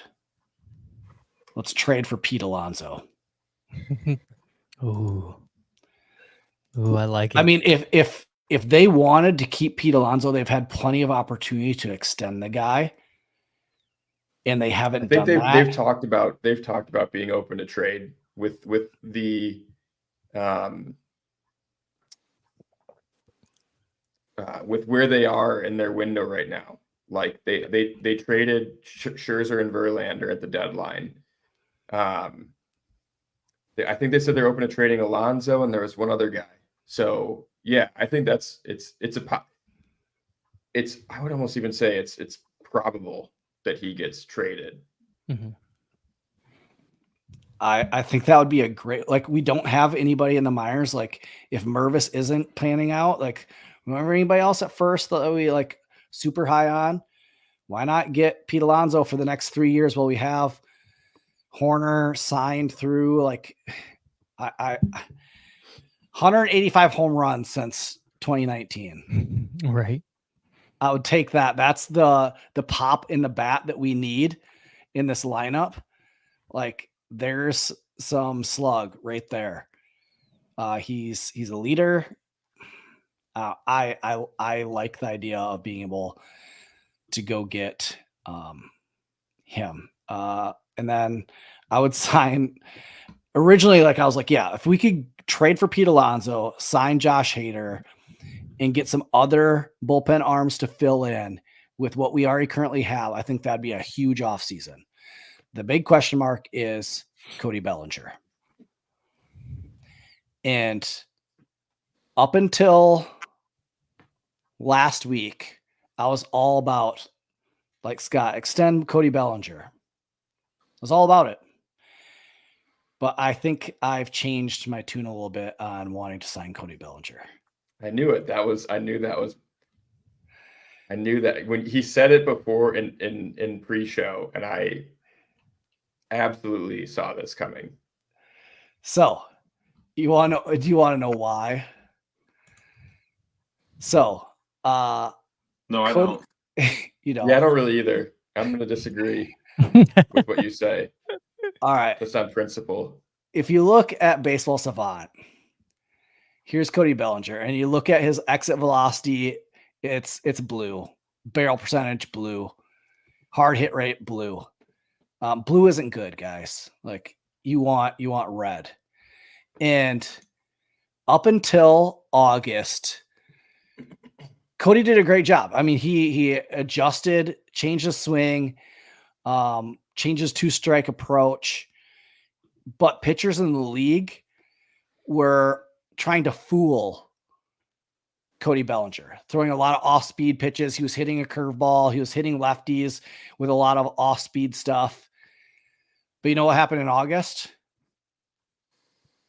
Let's trade for Pete Alonso. Ooh, I like it. I mean, if they wanted to keep Pete Alonso, they've had plenty of opportunity to extend the guy. And they haven't done that. They've talked about being open to trade with the with where they are in their window right now. Like they traded Scherzer and Verlander at the deadline. I think they said they're open to trading Alonso, and there was one other guy. So yeah, I think I would almost even say it's probable that he gets traded. Mm-hmm. I think that would be a great, like, we don't have anybody in the minors. Like, if Mervis isn't panning out, like, remember anybody else at first that we like super high on? Why not get Pete Alonso for the next 3 years while we have Horner signed through? Like, I 185 home runs since 2019. Right. I would take that. That's the pop in the bat that we need in this lineup. Like there's some slug right there. He's a leader. I like the idea of being able to go get him. And then I would sign originally, like I was like, yeah, if we could trade for Pete Alonso, sign Josh Hader, and get some other bullpen arms to fill in with what we already currently have, I think that'd be a huge offseason. The big question mark is Cody Bellinger. And up until last week, I was all about, like Scott, extend Cody Bellinger. I was all about it. But I think I've changed my tune a little bit on wanting to sign Cody Bellinger. I knew it. I knew that when he said it before in pre-show, and I absolutely saw this coming. So, do you want to know why? So, No, I Cody, don't. you know. Yeah, I don't really either. I'm going to disagree with what you say. All right. Just on principle. If you look at Baseball Savant, here's Cody Bellinger, and you look at his exit velocity, it's blue, barrel percentage blue, hard hit rate blue. Blue isn't good, guys. Like you want red. And up until August, Cody did a great job. I mean, he adjusted, changed the swing, changed his 2-strike approach, but pitchers in the league were trying to fool Cody Bellinger, throwing a lot of off-speed pitches. He was hitting a curveball. He was hitting lefties with a lot of off-speed stuff. But you know what happened in August?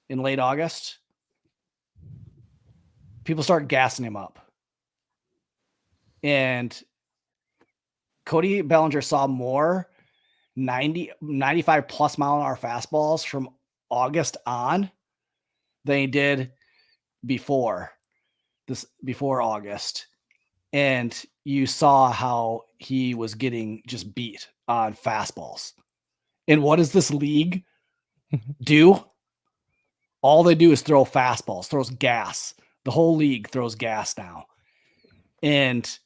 In late August? People started gassing him up. And Cody Bellinger saw more 95 plus mile an hour fastballs from August on than he did before August. And you saw how he was getting just beat on fastballs. And what does this league do? All they do is throw fastballs, throws gas. The whole league throws gas now. And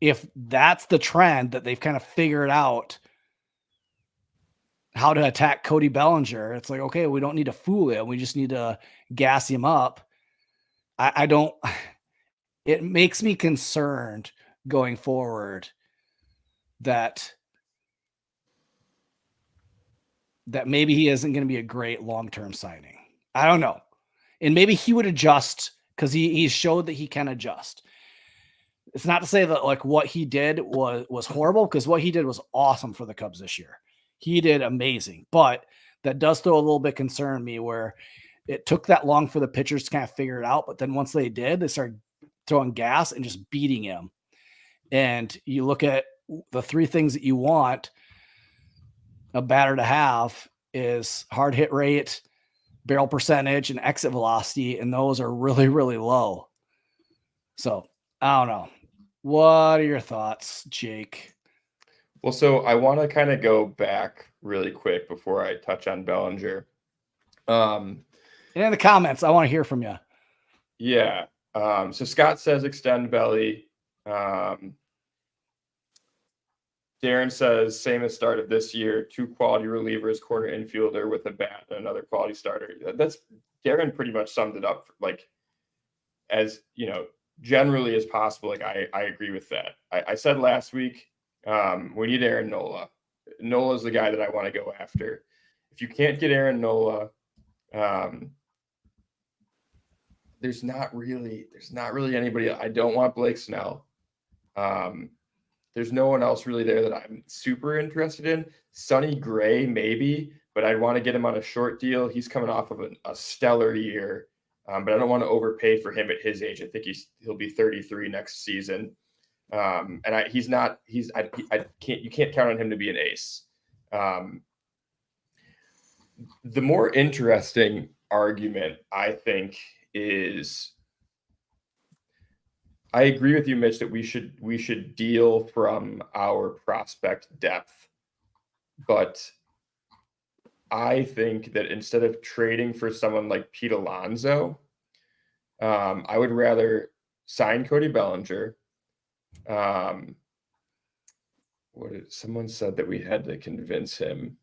if that's the trend that they've kind of figured out how to attack Cody Bellinger, it's like, okay, we don't need to fool him. We just need to gas him up. I don't, it makes me concerned going forward that maybe he isn't going to be a great long-term signing. I don't know. And maybe he would adjust because he showed that he can adjust. It's not to say that like what he did was horrible, because what he did was awesome for the Cubs this year. He did amazing, but that does throw a little bit concern me where it took that long for the pitchers to kind of figure it out. But then once they did, they started throwing gas and just beating him. And you look at the three things that you want a batter to have is hard hit rate, barrel percentage, and exit velocity. And those are really, really low. So I don't know. What are your thoughts, Jake? Well, so I want to kind of go back really quick before I touch on Bellinger. And in the comments, I want to hear from you. Yeah. So Scott says extend Belly. Darren says same as start of this year, 2 quality relievers, corner infielder with a bat, and another quality starter. That's Darren pretty much summed it up like as generally as possible. Like I agree with that. I said last week, we need Aaron Nola. Nola is the guy that I want to go after. If you can't get Aaron Nola, there's not really anybody. I don't want Blake Snell. There's no one else really there that I'm super interested in. Sonny Gray, maybe, but I'd want to get him on a short deal. He's coming off of a stellar year, but I don't want to overpay for him at his age. I think he'll be 33 next season. And you can't count on him to be an ace. The more interesting argument, I think, is I agree with you, Mitch, that we should deal from our prospect depth, but I think that instead of trading for someone like Pete Alonso, I would rather sign Cody Bellinger. Someone said that we had to convince him.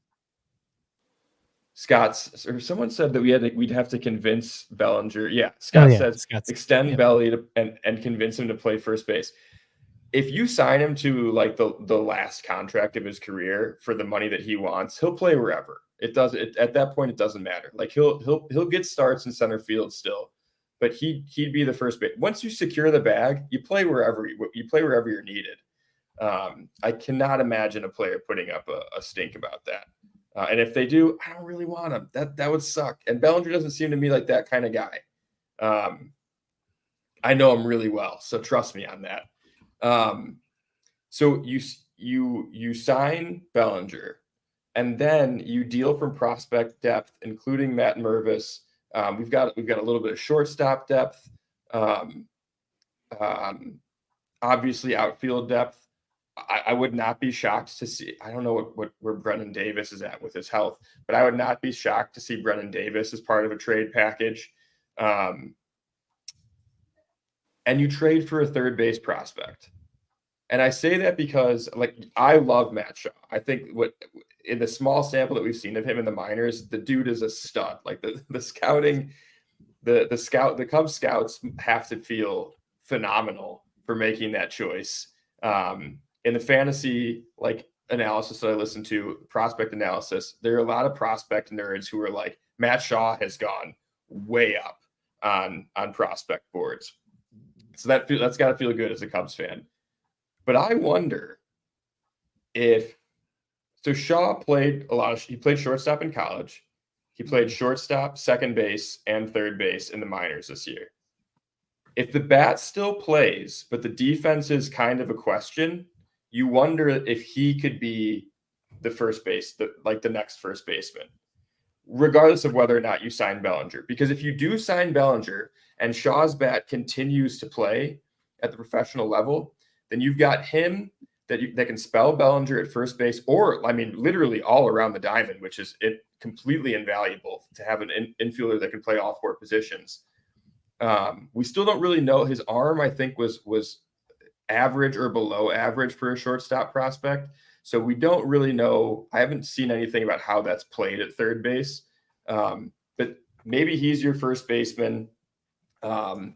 Someone said that we'd have to convince Bellinger. Yeah, Scott says extend Belly and convince him to play first base. If you sign him to like the last contract of his career for the money that he wants, he'll play wherever. At that point, it doesn't matter. Like he'll get starts in center field still, but he'd be the first base. Once you secure the bag, you play wherever you're needed. I cannot imagine a player putting up a stink about that. And if they do, I don't really want him. That would suck. And Bellinger doesn't seem to me like that kind of guy. I know him really well, so trust me on that. So you sign Bellinger, and then you deal from prospect depth, including Matt Mervis. We've got a little bit of shortstop depth. Obviously outfield depth. I would not be shocked to see. I don't know where Brennan Davis is at with his health, but I would not be shocked to see Brennan Davis as part of a trade package. And you trade for a third base prospect. And I say that because, like, I love Matt Shaw. I think in the small sample that we've seen of him in the minors, the dude is a stud. Like the scouting, the Cubs scouts have to feel phenomenal for making that choice. In the fantasy analysis that I listen to, prospect analysis, there are a lot of prospect nerds who are like, Matt Shaw has gone way up on prospect boards. So that's got to feel good as a Cubs fan. But I wonder Shaw played he played shortstop in college. He played shortstop, second base, and third base in the minors this year. If the bat still plays, but the defense is kind of a question, you wonder if he could be the first base, the next first baseman, regardless of whether or not you sign Bellinger. Because if you do sign Bellinger and Shaw's bat continues to play at the professional level, then you've got him that can spell Bellinger at first base, or literally all around the diamond, which is completely invaluable to have an infielder that can play all four positions. We still don't really know. His arm, I think, was average or below average for a shortstop prospect. So we don't really know. I haven't seen anything about how that's played at third base. But maybe he's your first baseman. You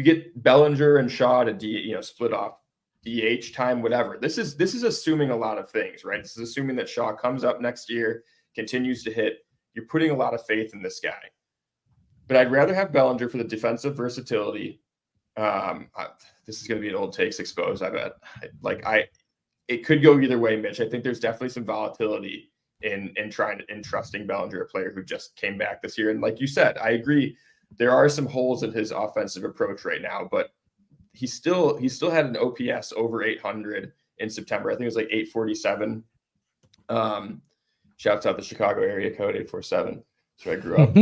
get Bellinger and Shaw to split off DH time, whatever. This is assuming a lot of things, right? This is assuming that Shaw comes up next year, continues to hit. You're putting a lot of faith in this guy. But I'd rather have Bellinger for the defensive versatility. This is going to be an old takes exposed, I bet. It could go either way, Mitch. I think there's definitely some volatility in trusting Bellinger, a player who just came back this year. And like you said, I agree. There are some holes in his offensive approach right now, but he still had an OPS over 800 in September. I think it was like 847. Shouts out the Chicago area code 847. That's where I grew up.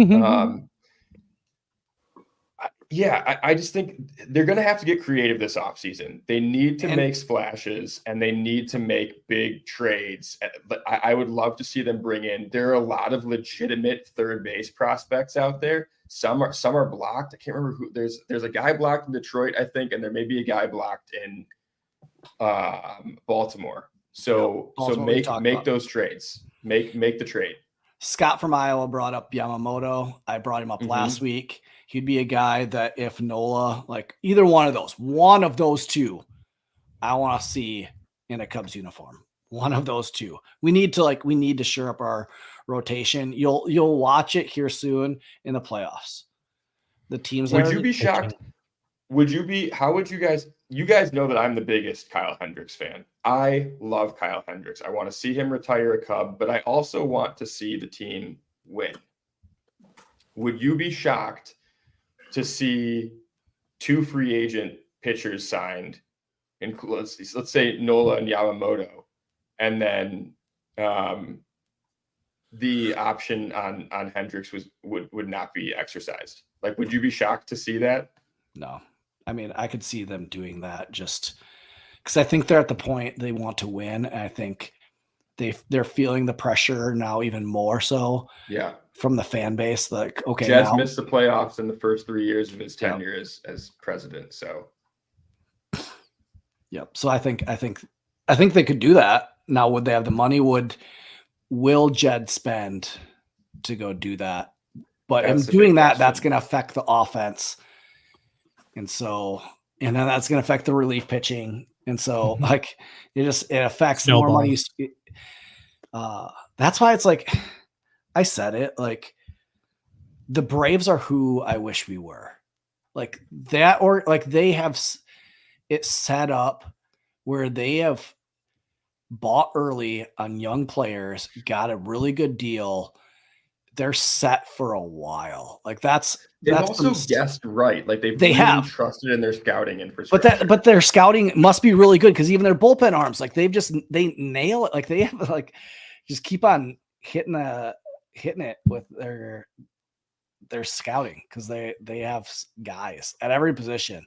I just think they're going to have to get creative this offseason. They need to make splashes, and they need to make big trades. I would love to see them bring in. There are a lot of legitimate third base prospects out there. Some are blocked. I can't remember who. There's a guy blocked in Detroit, I think, and there may be a guy blocked in Baltimore. So make those trades. Make the trade. Scott from Iowa brought up Yamamoto. I brought him up last week. He'd be a guy that if Nola, either one of those two, I want to see in a Cubs uniform. One of those two. We need to shore up our rotation. You'll watch it here soon in the playoffs. The teams. Would you be shocked? How would you guys know that I'm the biggest Kyle Hendricks fan. I love Kyle Hendricks. I want to see him retire a Cub, but I also want to see the team win. Would you be shocked to see two free agent pitchers signed, let's say Nola and Yamamoto, and then the option on Hendricks would not be exercised? Would you be shocked to see that? No. I mean, I could see them doing that just because I think they're at the point they want to win. And I think they're feeling the pressure now even more so Yeah. from the fan base. Like, okay, Jed's now missed the playoffs in the first 3 years of his Yep. tenure as president. So Yep. So I think they could do that. Now, would they have the money? Will Jed spend to go do that? But in That's a doing good that, that's question. going to affect the offense. And then that's going to affect the relief pitching. And so like it affects more money. That's why it's like, I said it, like the Braves are who I wish we were like that, or like they have it set up where they have bought early on young players, got a really good deal. They're set for a while. Like that's also guessed right. Like they they really have trusted in their scouting infrastructure. but their scouting must be really good because even their bullpen arms, like they nail it. Like they have like just keep on hitting it with their scouting because they have guys at every position.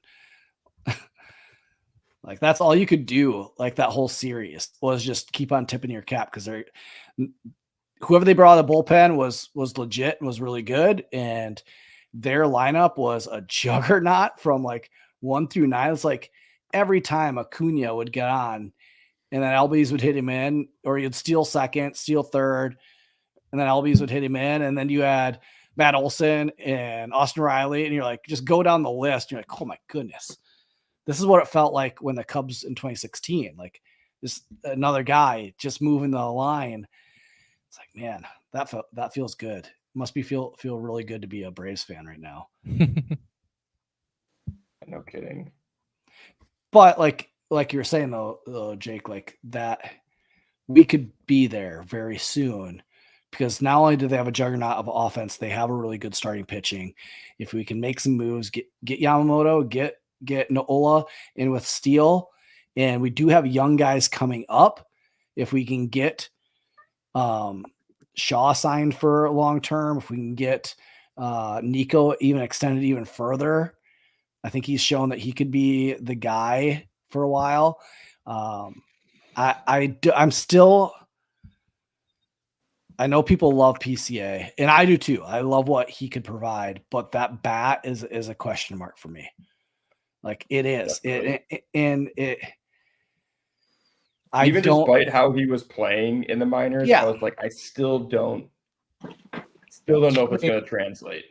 Like that's all you could do. Like that whole series was just keep on tipping your cap because whoever they brought out of the bullpen was legit and was really good, and their lineup was a juggernaut from like 1 through 9. It's like every time Acuna would get on, and then Albies would hit him in, or he'd steal second, steal third, and then Albies would hit him in, and then you had Matt Olson and Austin Riley, and you're like, just go down the list. You're like, oh my goodness. This is what it felt like when the Cubs in 2016, like this another guy just moving the line. It's like, man, that feels good. It must be feel really good to be a Braves fan right now. No kidding. But like you were saying though, Jake, like that we could be there very soon because not only do they have a juggernaut of offense, they have a really good starting pitching. If we can make some moves, get Yamamoto, get Nola in with Steele, and we do have young guys coming up. If we can get Shaw signed for long term, if we can get Nico even extended even further, I think he's shown that he could be the guy for a while. I'm still. I know people love PCA, and I do too. I love what he could provide, but that bat is a question mark for me. Like it is, Despite how he was playing in the minors, I was like, I still don't know if it's going to translate.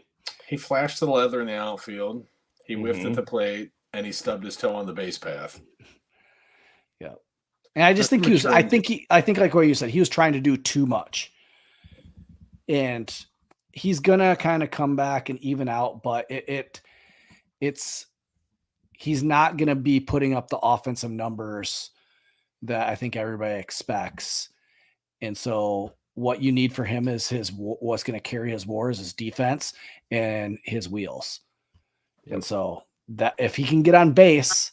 He flashed the leather in the outfield. He whiffed at the plate, and he stubbed his toe on the base path. Yeah, and I just think he was. I think like what you said, he was trying to do too much, and he's gonna kind of come back and even out, but it's. He's not going to be putting up the offensive numbers that I think everybody expects. And so what you need for him is what's going to carry his wars, his defense and his wheels. Yep. And so that if he can get on base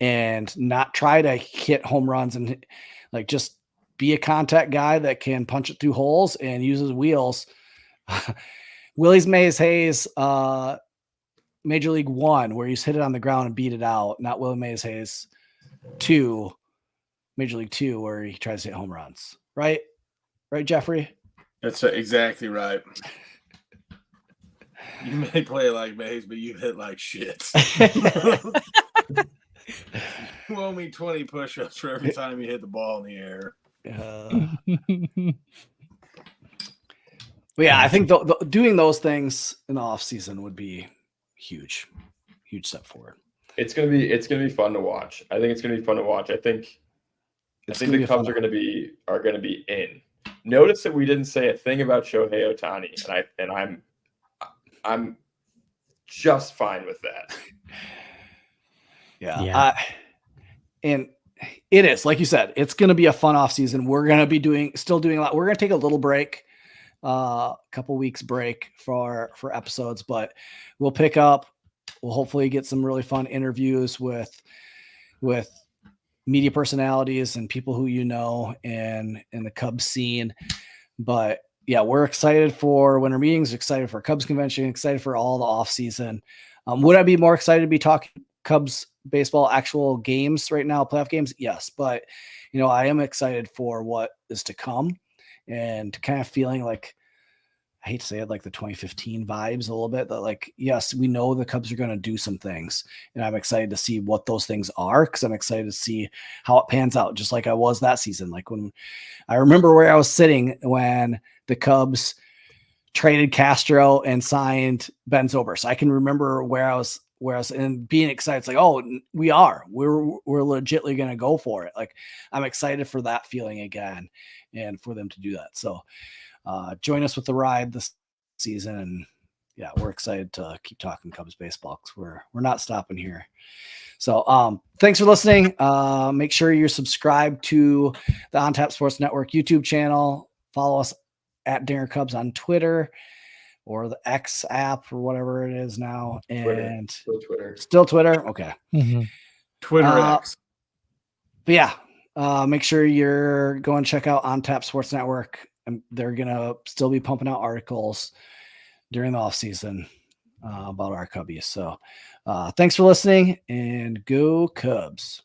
and not try to hit home runs and like just be a contact guy that can punch it through holes and use his wheels. Willie's Mays Hayes, Major League 1, where he's hit it on the ground and beat it out. Not Willie Mays Hayes 2, Major League 2, where he tries to hit home runs. Right, Jeffrey? That's exactly right. You may play like Mays, but you hit like shit. You owe me 20 push-ups for every time you hit the ball in the air. But yeah, I think doing those things in the off season would be huge step forward. It's gonna be fun to watch. I think it's gonna be fun to watch. I think the Cubs are gonna be in. Notice that we didn't say a thing about Shohei Ohtani, and I'm just fine with that. Yeah. And it is, like you said, it's going to be a fun off season. We're going to be still doing a lot. We're going to take a little break, a couple weeks break for episodes, but we'll pick up. We'll hopefully get some really fun interviews with media personalities and people who in the Cubs scene. But yeah, we're excited for winter meetings, excited for Cubs convention, excited for all the off season. Would I be more excited to be talking Cubs baseball actual games right now, playoff games, yes, but I am excited for what is to come, and kind of feeling like, I hate to say it, like the 2015 vibes a little bit, that like, yes, we know the Cubs are going to do some things, and I'm excited to see what those things are, because I'm excited to see how it pans out, just like I was that season. Like when I remember where I was sitting when the Cubs traded Castro and signed Ben Zobrist. I can remember where I was and being excited. It's like, oh, we're legitimately going to go for it. Like, I'm excited for that feeling again, and for them to do that. So join us with the ride this season. And yeah, we're excited to keep talking Cubs baseball, because we're not stopping here. So thanks for listening. Make sure you're subscribed to the On Tap Sports Network YouTube channel. Follow us at Dinner Cubs on Twitter, or the X app, or whatever it is now. And still Twitter. Okay. Mm-hmm. Twitter X. But yeah, make sure you're going to check out On Tap Sports Network. And they're going to still be pumping out articles during the off season about our Cubbies. So thanks for listening, and go Cubs.